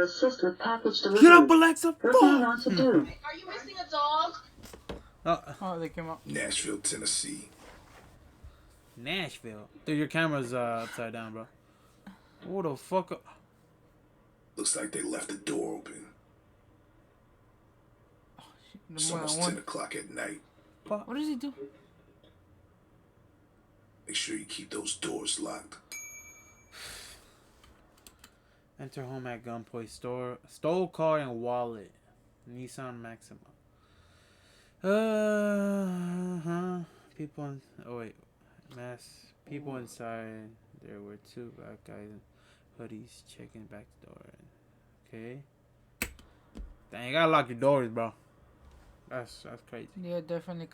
or assist with package delivery. Get up, Alexa. What do you want to do? Are you missing a dog? Oh, they came out. Nashville, Tennessee. Nashville. Dude, your camera's upside down, bro. What the fuck? Looks like they left the door open. It's almost 10 o'clock at night. What does he do? Make sure you keep those doors locked. Enter home at gunpoint. Stole car and wallet. Nissan Maxima. People in... Oh, wait. People inside. There were two black guys in hoodies checking back the door. Okay. Dang, you gotta lock your doors, bro. That's crazy. Yeah, definitely.